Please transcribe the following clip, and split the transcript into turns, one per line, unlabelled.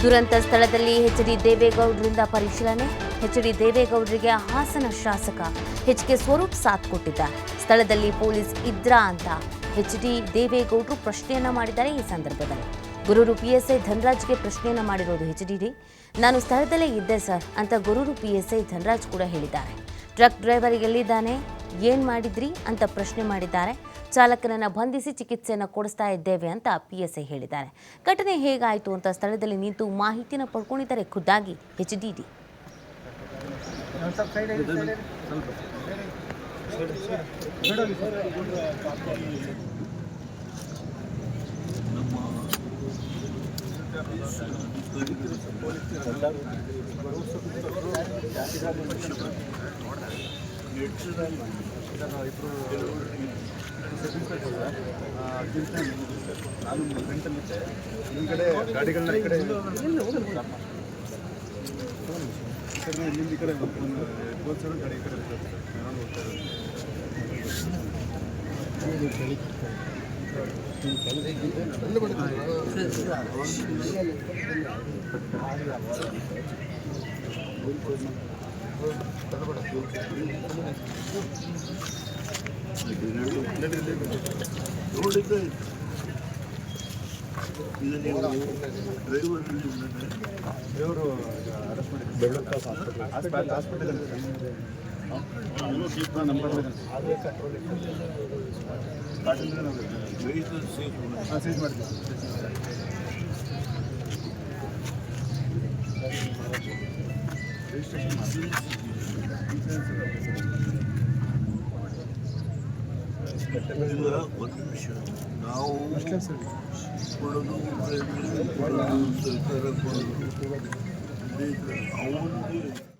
ದುರಂತ ಸ್ಥಳದಲ್ಲಿ ಎಚ್.ಡಿ. ದೇವೇಗೌಡರಿಂದ ಪರಿಶೀಲನೆ. ಎಚ್.ಡಿ. ದೇವೇಗೌಡರಿಗೆ ಹಾಸನ ಶಾಸಕ ಎಚ್.ಕೆ. ಸ್ವರೂಪ್ ಸಾಥ್ ಕೊಟ್ಟಿದ್ದಾರೆ. ಸ್ಥಳದಲ್ಲಿ ಪೊಲೀಸ್ ಇದ್ರಾ ಅಂತ ಎಚ್.ಡಿ. ದೇವೇಗೌಡರು ಪ್ರಶ್ನೆಯನ್ನ ಮಾಡಿದ್ದಾರೆ. ಈ ಸಂದರ್ಭದಲ್ಲಿ ಗುರೂರು ಪಿಎಸ್ಐ ಧನರಾಜ್ಗೆ ಪ್ರಶ್ನೆಯನ್ನ ಮಾಡಿರೋದು ಎಚ್.ಡಿ. ನಾನು ಸ್ಥಳದಲ್ಲೇ ಇದ್ದೆ ಸರ್ ಅಂತ ಗುರೂರು ಪಿಎಸ್ಐ ಧನರಾಜ್ ಕೂಡ ಹೇಳಿದ್ದಾರೆ. ಟ್ರಕ್ ಡ್ರೈವರ್ ಎಲ್ಲಿದ್ದಾನೆ, ಏನ್ ಮಾಡಿದ್ರಿ ಅಂತ ಪ್ರಶ್ನೆ ಮಾಡಿದ್ದಾರೆ. ಚಾಲಕನನ್ನ ಬಂಧಿಸಿ ಚಿಕಿತ್ಸೆಯನ್ನು ಕೊಡಿಸ್ತಾ ಇದ್ದೇವೆ ಅಂತ ಪಿಎಸ್ಐ ಹೇಳಿದ್ದಾರೆ. ಘಟನೆ ಹೇಗಾಯಿತು ಅಂತ ಸ್ಥಳದಲ್ಲಿ ನಿಂತು ಮಾಹಿತಿಯನ್ನು ಪಡ್ಕೊಂಡಿದ್ದಾರೆ ಖುದ್ದಾಗಿ ಎಚ್.ಡಿ.
ನಾನು ಫ್ರೆಂಟಲ್ಲಿದ್ದೆ. ಈ ಕಡೆ ಗಾಡಿಗಳನ್ನ ಈ ಕಡೆ ಇಲ್ಲಿಂದ ಈ ಕಡೆ ಗೋಲ್ಸರ ಗಾಡಿ ಈ ಕಡೆ ಹೋಗ್ತಾ
ನೋಡಿದ್ದೆ
ದೇವರು ಅರೆಸ್ಟ್ ಮಾಡಿದ್ದಾರೆ. ಹಾಸ್ಪಿಟಲ್ ನಂಬರ್ ಸೀಸ್ ಮಾಡಿದ್ದೀವಿ.
ಒಂದು ನಿಮಿಷ ನಾವು ಕೊಡೋದು ಸರ್ಕಾರ ಕೊಡೋದು ಅವನಿಗೆ